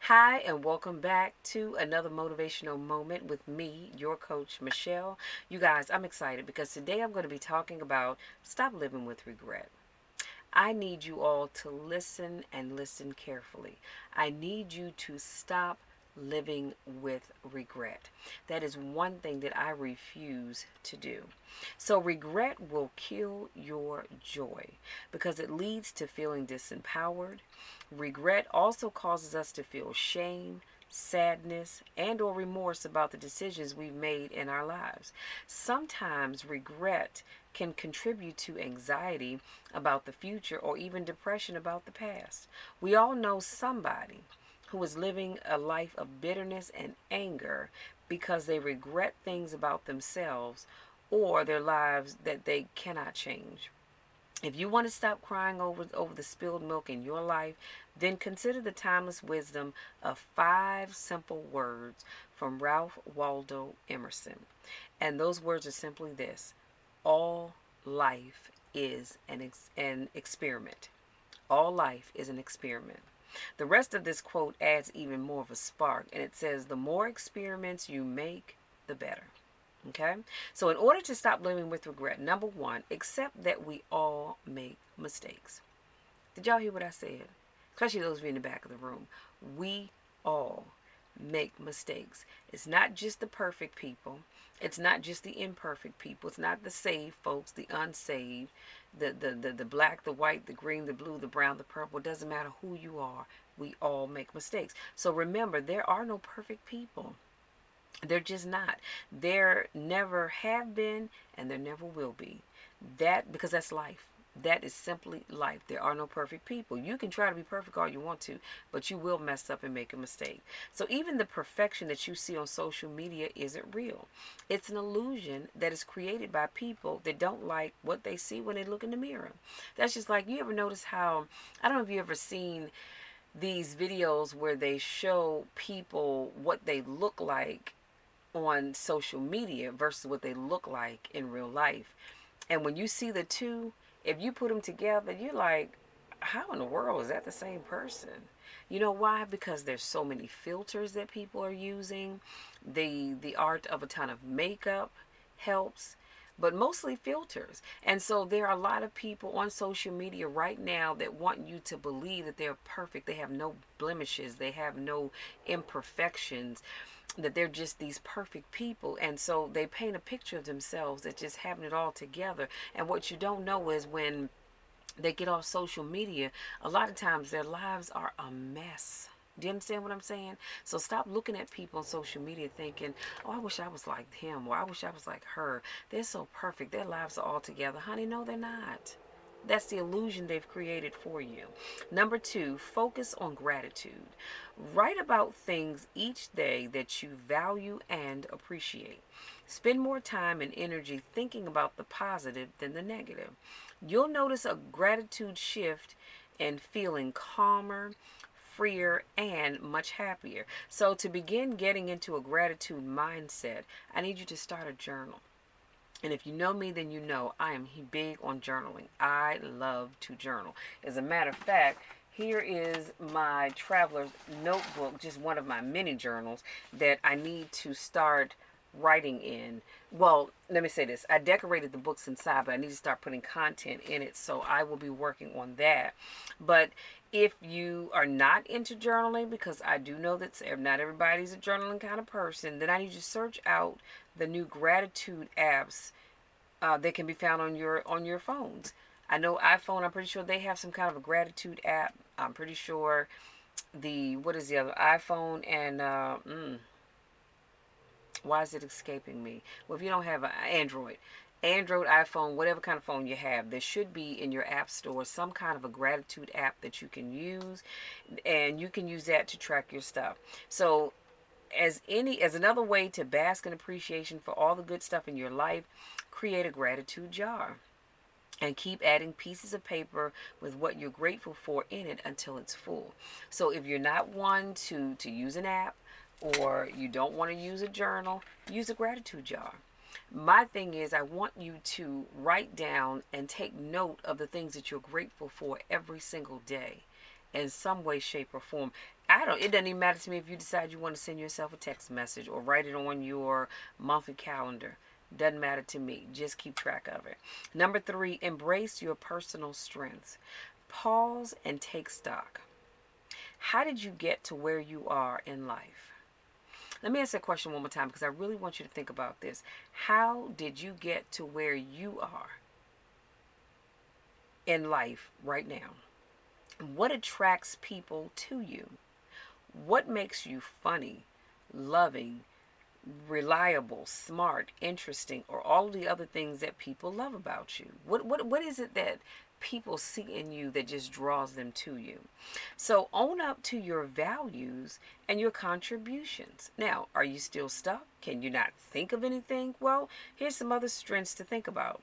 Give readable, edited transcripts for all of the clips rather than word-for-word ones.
Hi, and welcome back to another motivational moment with me, your coach, Michelle. You guys, I'm excited because today I'm going to be talking about stop living with regret. I need you all to listen and listen carefully. I need you to stop living with regret. That is one thing that I refuse to do. So, regret will kill your joy because it leads to feeling disempowered. Regret also causes us to feel shame, sadness, and or remorse about the decisions we've made in our lives. Sometimes regret can contribute to anxiety about the future or even depression about the past. We all know somebody who is living a life of bitterness and anger because they regret things about themselves or their lives that they cannot change. If you want to stop crying over the spilled milk in your life, then consider the timeless wisdom of five simple words from Ralph Waldo Emerson. And those words are simply this: all life is an experiment. All life is an experiment. The rest of this quote adds even more of a spark, and it says, the more experiments you make, the better. Okay? So, in order to stop living with regret, number one, accept that we all make mistakes. Did y'all hear what I said? Especially those of you in the back of the room. We all make mistakes. It's not just the perfect people. It's not just the imperfect people. It's not the saved folks, the unsaved, the black, the white, the green, the blue, the brown, the purple. It doesn't matter who you are. We all make mistakes. So remember, there are no perfect people. They're just not. There never have been and there never will be. That because that's life. That is simply life. There are no perfect people. You can try to be perfect all you want to, but you will mess up and make a mistake. So even the perfection that you see on social media isn't real. It's an illusion that is created by people that don't like what they see when they look in the mirror. That's just like, you ever notice how, I don't know if you ever seen these videos where they show people what they look like on social media versus what they look like in real life. And when you see the two, if you put them together, you're like, how in the world is that the same person? You know why? Because there's so many filters that people are using. The art of a ton of makeup helps, but mostly filters. And so there are a lot of people on social media right now that want you to believe that they're perfect. They have no blemishes. They have no imperfections, that they're just these perfect people. And so they paint a picture of themselves that just having it all together. And what you don't know is when they get off social media, a lot of times their lives are a mess. Do you understand what I'm saying? So stop looking at people on social media thinking, oh, I wish I was like him, or I wish I was like her. They're so perfect. Their lives are all together. Honey, no, they're not. That's the illusion they've created for you. Number two, focus on gratitude. Write about things each day that you value and appreciate. Spend more time and energy thinking about the positive than the negative. You'll notice a gratitude shift and feeling calmer, freer, and much happier. So, to begin getting into a gratitude mindset, I need you to start a journal. And if you know me, then you know I am big on journaling. I love to journal. As a matter of fact, here is my traveler's notebook, just one of my mini journals that I need to start writing in. Well, let me say this. I decorated the books inside, but I need to start putting content in it, so I will be working on that. But if you are not into journaling, because I do know that not everybody's a journaling kind of person, then I need you to search out the new gratitude apps that can be found on your phones. I know iPhone, I'm pretty sure they have some kind of a gratitude app. I'm pretty sure the, what is the other, iPhone and why is it escaping me? Well, if you don't have an Android, iPhone, whatever kind of phone you have, there should be in your app store some kind of a gratitude app that you can use, and you can use that to track your stuff. So as another way to bask in appreciation for all the good stuff in your life, create a gratitude jar and keep adding pieces of paper with what you're grateful for in it until it's full. So if you're not one to use an app, or you don't want to use a journal, use a gratitude jar. My thing is, I want you to write down and take note of the things that you're grateful for every single day in some way, shape, or form. It doesn't even matter to me if you decide you want to send yourself a text message or write it on your monthly calendar. Doesn't matter to me. Just keep track of it. Number 3, embrace your personal strengths. Pause and take stock. How did you get to where you are in life? Let me ask that question one more time because I really want you to think about this. How did you get to where you are in life right now? What attracts people to you? What makes you funny, loving, reliable, smart, interesting, or all of the other things that people love about you? What is it that people see in you that just draws them to you? So own up to your values and your contributions. Now, are you still stuck? Can you not think of anything? Well, here's some other strengths to think about.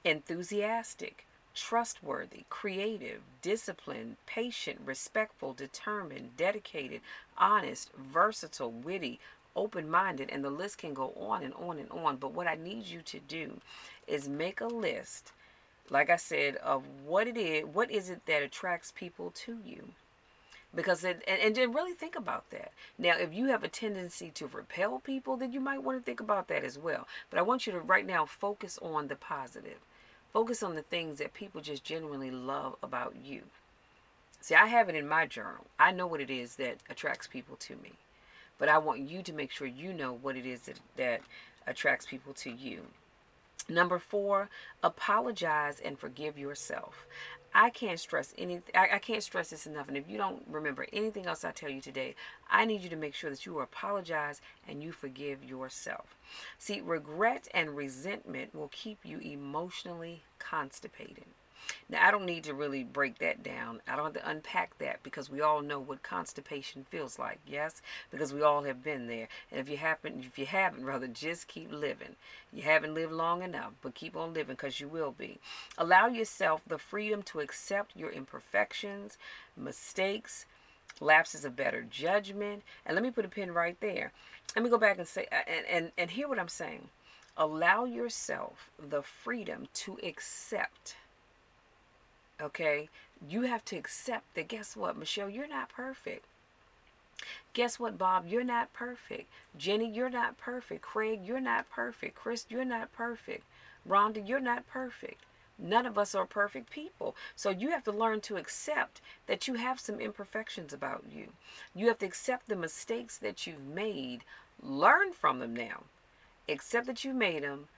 Enthusiastic, trustworthy, creative, disciplined, patient, respectful, determined, dedicated, honest, versatile, witty, open minded, and the list can go on and on and on. But what I need you to do is make a list, like I said, of what is it that attracts people to you. Because and then really think about that. Now, if you have a tendency to repel people, then you might want to think about that as well. But I want you to right now focus on the positive. Focus on the things that people just genuinely love about you. See, I have it in my journal. I know what it is that attracts people to me. But I want you to make sure you know what it is that attracts people to you. Number 4, apologize and forgive yourself. I can't stress I can't stress this enough. And if you don't remember anything else I tell you today, I need you to make sure that you apologize and you forgive yourself. See, regret and resentment will keep you emotionally constipated. Now, I don't need to really break that down. I don't have to unpack that because we all know what constipation feels like. Yes, because we all have been there. And if you haven't, rather, just keep living. You haven't lived long enough, but keep on living because you will be. Allow yourself the freedom to accept your imperfections, mistakes, lapses of better judgment. And let me put a pin right there. Let me go back and say and hear what I'm saying. Allow yourself the freedom to accept. Okay, you have to accept that. Guess what, Michelle, you're not perfect. Guess what, Bob, you're not perfect. Jenny, you're not perfect. Craig, you're not perfect. Chris, you're not perfect. Rhonda, you're not perfect. None of us are perfect people. So you have to learn to accept that you have some imperfections about you. You have to accept the mistakes that you've made. Learn from them now. Accept that you made them.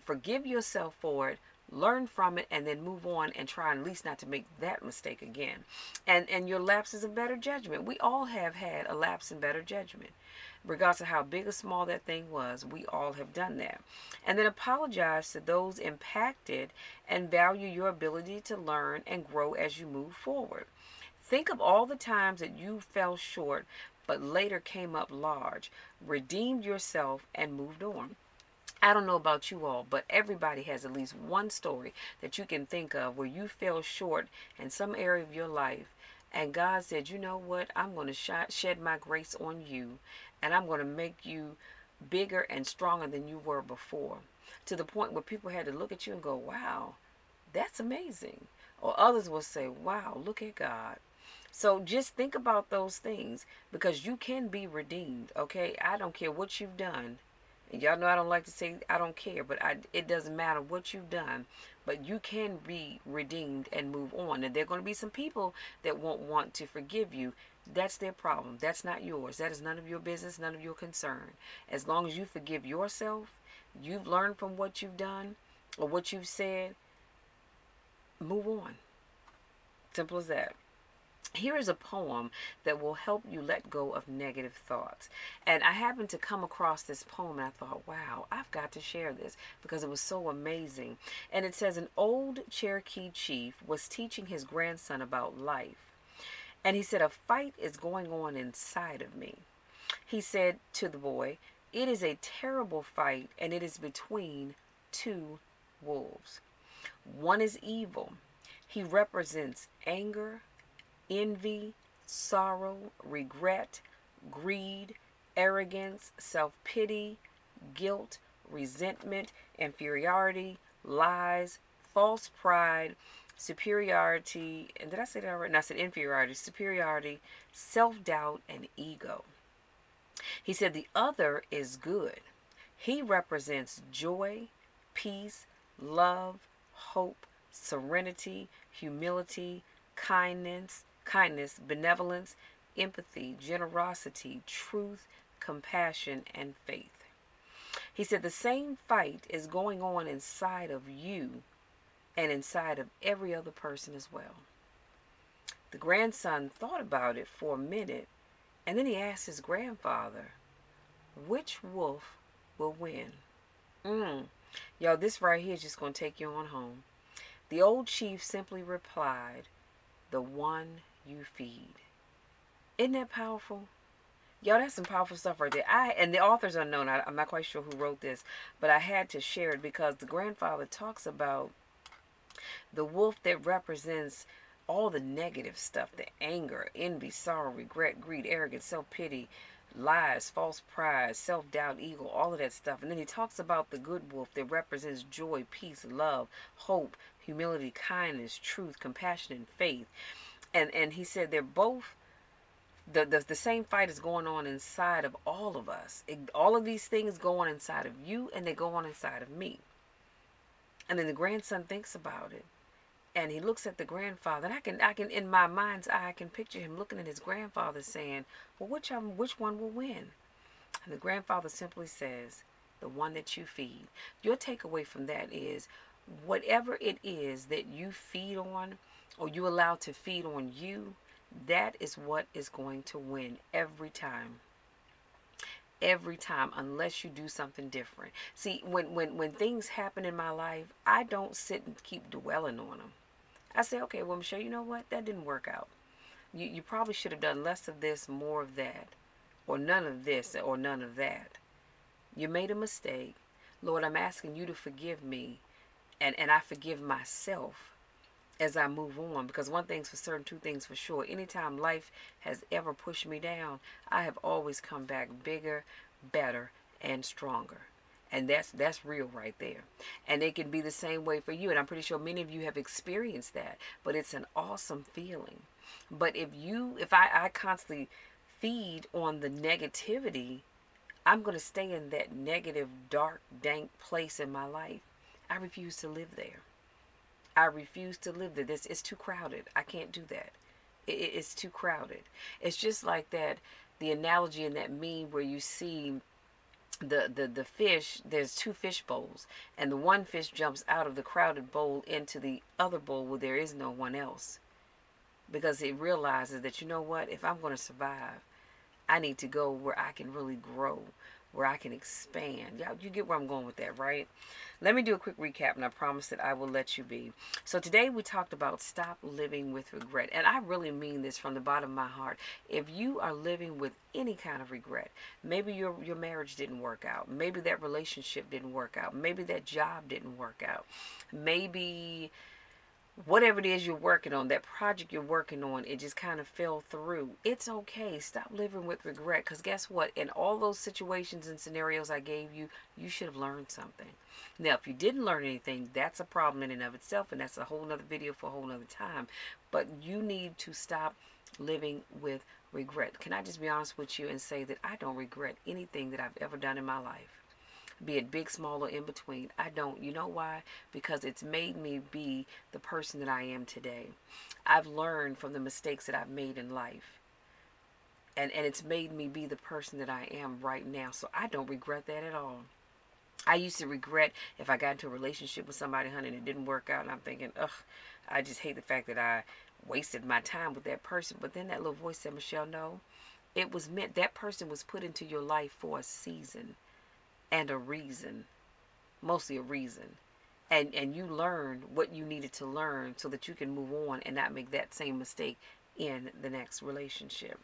Forgive yourself for it. Learn from it and then move on and try at least not to make that mistake again. And your lapses of better judgment. We all have had a lapse in better judgment. Regardless of how big or small that thing was, we all have done that. And then apologize to those impacted and value your ability to learn and grow as you move forward. Think of all the times that you fell short but later came up large, redeemed yourself, and moved on. I don't know about you all, but everybody has at least one story that you can think of where you fell short in some area of your life. And God said, you know what? I'm going to shed my grace on you. And I'm going to make you bigger and stronger than you were before. To the point where people had to look at you and go, wow, that's amazing. Or others will say, wow, look at God. So just think about those things because you can be redeemed, okay? I don't care what you've done. Y'all know I don't like to say I don't care, but it doesn't matter what you've done, but you can be redeemed and move on. And there are going to be some people that won't want to forgive you. That's their problem. That's not yours. That is none of your business, none of your concern. As long as you forgive yourself, you've learned from what you've done or what you've said, move on. Simple as that. Here is a poem that will help you let go of negative thoughts. And I happened to come across this poem and I thought, wow, I've got to share this because it was so amazing. And it says, an old Cherokee chief was teaching his grandson about life. And he said, a fight is going on inside of me. He said to the boy, it is a terrible fight and it is between two wolves. One is evil. He represents anger, envy, sorrow, regret, greed, arrogance, self-pity, guilt, resentment, inferiority, lies, false pride, superiority, and did I say that already? No, I said inferiority, superiority, self-doubt, and ego. He said the other is good. He represents joy, peace, love, hope, serenity, humility, kindness, benevolence, empathy, generosity, truth, compassion, and faith. He said the same fight is going on inside of you and inside of every other person as well. The grandson thought about it for a minute, and then he asked his grandfather, which wolf will win? Mm. Yo, this right here is just going to take you on home. The old chief simply replied, the one you feed. Isn't that powerful? Yo, that's some powerful stuff right there. And the author's unknown. I'm not quite sure who wrote this, but I had to share it because the grandfather talks about the wolf that represents all the negative stuff, the anger, envy, sorrow, regret, greed, arrogance, self-pity, lies, false pride, self-doubt, ego, all of that stuff. And then he talks about the good wolf that represents joy, peace, love, hope, humility, kindness, truth, compassion, and faith. And he said they're both the same fight is going on inside of all of us. All of these things go on inside of you, and they go on inside of me. And then the grandson thinks about it, and he looks at the grandfather, and I can in my mind's eye, I can picture him looking at his grandfather saying, well, which one will win? And the grandfather simply says, the one that you feed. Your takeaway from that is, whatever it is that you feed on, or you allow to feed on you, that is what is going to win every time. Every time, unless you do something different. See, when things happen in my life, I don't sit and keep dwelling on them. I say, okay, well, Michelle, you know what? That didn't work out. You probably should have done less of this, more of that, or none of this, or none of that. You made a mistake. Lord, I'm asking you to forgive me, and I forgive myself as I move on. Because one thing's for certain, two things for sure. Anytime life has ever pushed me down, I have always come back bigger, better, and stronger. And that's real right there. And it can be the same way for you. And I'm pretty sure many of you have experienced that. But it's an awesome feeling. But if I constantly feed on the negativity, I'm going to stay in that negative, dark, dank place in my life. I refuse to live there. I refuse to live there. It's too crowded. I can't do that. It's too crowded. It's just like that, the analogy in that meme where you see the fish, there's two fish bowls, and the one fish jumps out of the crowded bowl into the other bowl where there is no one else. Because it realizes that, you know what, if I'm going to survive, I need to go where I can really grow, where I can expand. Y'all, you get where I'm going with that, right? Let me do a quick recap, and I promise that I will let you be. So today we talked about stop living with regret. And I really mean this from the bottom of my heart. If you are living with any kind of regret, maybe your marriage didn't work out. Maybe that relationship didn't work out. Maybe that job didn't work out. Maybe whatever it is you're working on, that project you're working on, it just kind of fell through. It's okay. Stop living with regret, because guess what? In all those situations and scenarios I gave you, you should have learned something. Now, if you didn't learn anything, that's a problem in and of itself, and that's a whole nother video for a whole nother time. But you need to stop living with regret. Can I just be honest with you and say that I don't regret anything that I've ever done in my life? Be it big, small, or in between. I don't. You know why? Because it's made me be the person that I am today. I've learned from the mistakes that I've made in life. And it's made me be the person that I am right now. So I don't regret that at all. I used to regret if I got into a relationship with somebody, honey, and it didn't work out. And I'm thinking, ugh, I just hate the fact that I wasted my time with that person. But then that little voice said, Michelle, no. It was meant, that person was put into your life for a season and a reason, mostly a reason. And you learned what you needed to learn so that you can move on and not make that same mistake in the next relationship.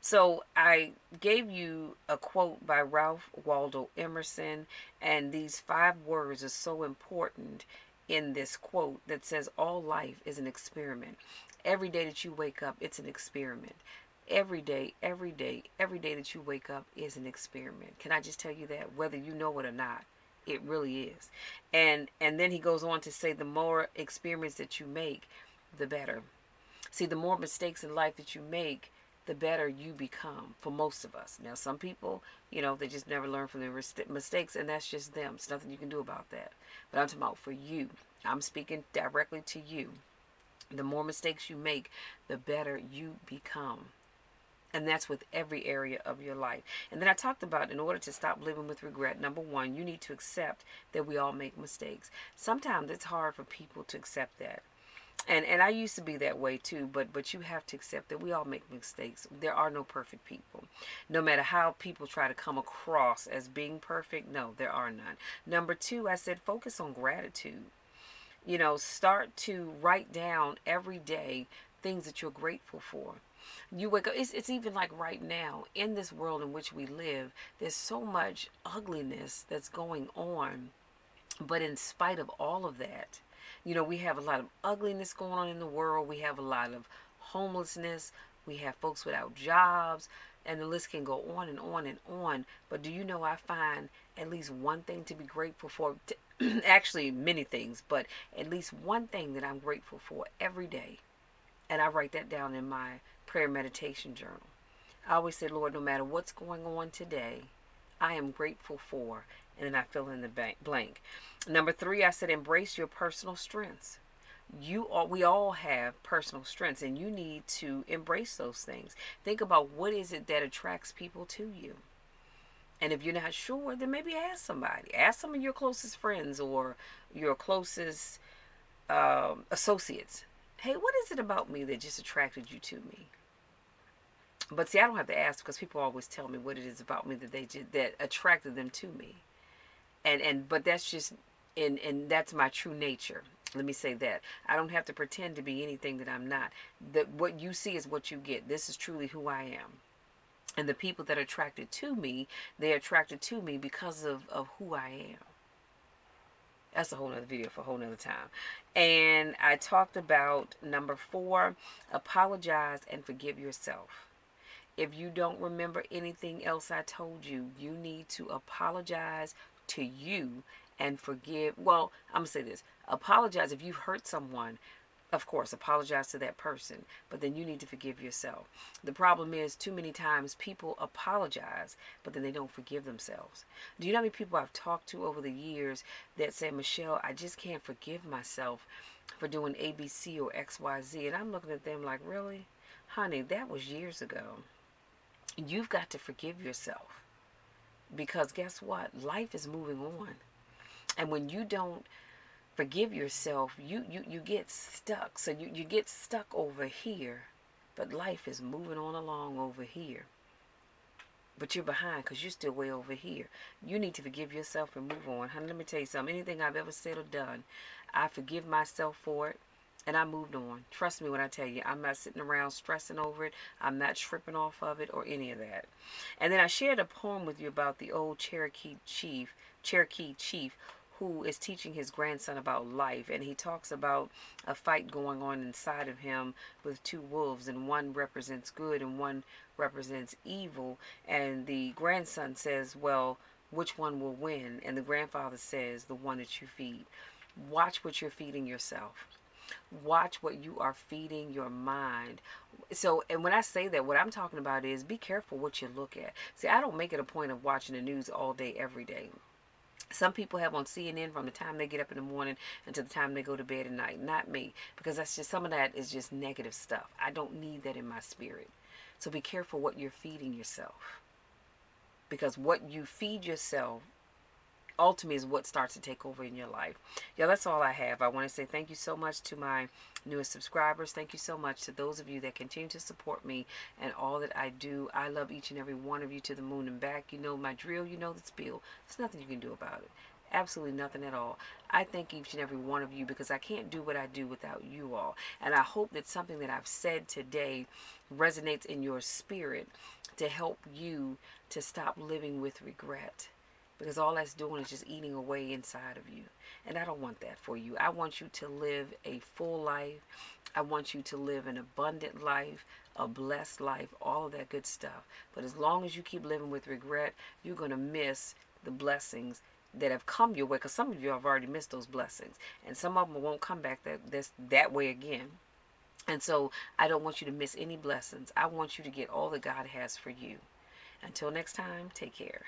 So I gave you a quote by Ralph Waldo Emerson, and these 5 words are so important in this quote that says all life is an experiment. Every day that you wake up, it's an experiment. Every day that you wake up is an experiment. Can I just tell you that, whether you know it or not, It really is. And then he goes on to say the more experience that you make, the better. See, the more mistakes in life that you make, the better you become for most of us. Now, some people, they just never learn from their mistakes, and that's just them. It's nothing you can do about that. But I'm talking about for you. I'm speaking directly to you. The more mistakes you make, the better you become. And that's with every area of your life. And then I talked about, in order to stop living with regret, number one, you need to accept that we all make mistakes. Sometimes it's hard for people to accept that. And I used to be that way too, but you have to accept that we all make mistakes. There are no perfect people. No matter how people try to come across as being perfect, no, there are none. Number two, I said focus on gratitude. Start to write down every day things that you're grateful for. You wake up, it's even like right now in this world in which we live, there's so much ugliness that's going on. But in spite of all of that, we have a lot of ugliness going on in the world. We have a lot of homelessness. We have folks without jobs. And the list can go on and on and on. But do you know, I find at least one thing to be grateful for. Actually, many things, but at least one thing that I'm grateful for every day. And I write that down in my prayer meditation journal. I always say, Lord, no matter what's going on today, I am grateful for, and then I fill in the blank. Number three, I said embrace your personal strengths. We all have personal strengths, and you need to embrace those things. Think about what is it that attracts people to you. And if you're not sure, then maybe ask somebody. Ask some of your closest friends or your closest associates. Hey, what is it about me that just attracted you to me? But see, I don't have to ask because people always tell me what it is about me that attracted them to me. But that's just and that's my true nature. Let me say that. I don't have to pretend to be anything that I'm not. That what you see is what you get. This is truly who I am. And the people that are attracted to me, they're attracted to me because of who I am. That's a whole nother video for a whole nother time. And I talked about number 4, apologize and forgive yourself. If you don't remember anything else I told you, you need to apologize to you and forgive. Well, I'm going to say this. Apologize if you've hurt someone. Of course, apologize to that person, but then you need to forgive yourself. The problem is too many times people apologize, but then they don't forgive themselves. Do you know how many people I've talked to over the years that say, Michelle, I just can't forgive myself for doing A, B, C, or X, Y, Z? And I'm looking at them like, really? Honey, that was years ago. You've got to forgive yourself. Because guess what? Life is moving on. And when you don't forgive yourself, you get stuck. So you get stuck over here, but life is moving on along over here. But you're behind because you're still way over here. You need to forgive yourself and move on. Honey, let me tell you something. Anything I've ever said or done, I forgive myself for it. And I moved on. Trust me when I tell you, I'm not sitting around stressing over it. I'm not tripping off of it or any of that. And then I shared a poem with you about the old Cherokee chief who is teaching his grandson about life. And he talks about a fight going on inside of him with 2 wolves, and one represents good and one represents evil. And the grandson says, well, which one will win? And the grandfather says, the one that you feed. Watch what you're feeding yourself. Watch what you are feeding your mind. So, and when I say that, what I'm talking about is be careful what you look at. See, I don't make it a point of watching the news all day, every day. Some people have on CNN from the time they get up in the morning until the time they go to bed at night. Not me, because that's just, some of that is just negative stuff. I don't need that in my spirit. So be careful what you're feeding yourself. Because what you feed yourself ultimately is what starts to take over in your life. Yeah, that's all I have. I want to say thank you so much to my newest subscribers. Thank you so much to those of you that continue to support me and all that I do. I love each and every one of you to the moon and back. You know my drill. You know the spiel. There's nothing you can do about it. Absolutely nothing at all. I thank each and every one of you because I can't do what I do without you all. And I hope that something that I've said today resonates in your spirit to help you to stop living with regret. Because all that's doing is just eating away inside of you. And I don't want that for you. I want you to live a full life. I want you to live an abundant life, a blessed life, all of that good stuff. But as long as you keep living with regret, you're going to miss the blessings that have come your way, because some of you have already missed those blessings, and some of them won't come back that way again. And so I don't want you to miss any blessings. I want you to get all that God has for you. Until next time, take care.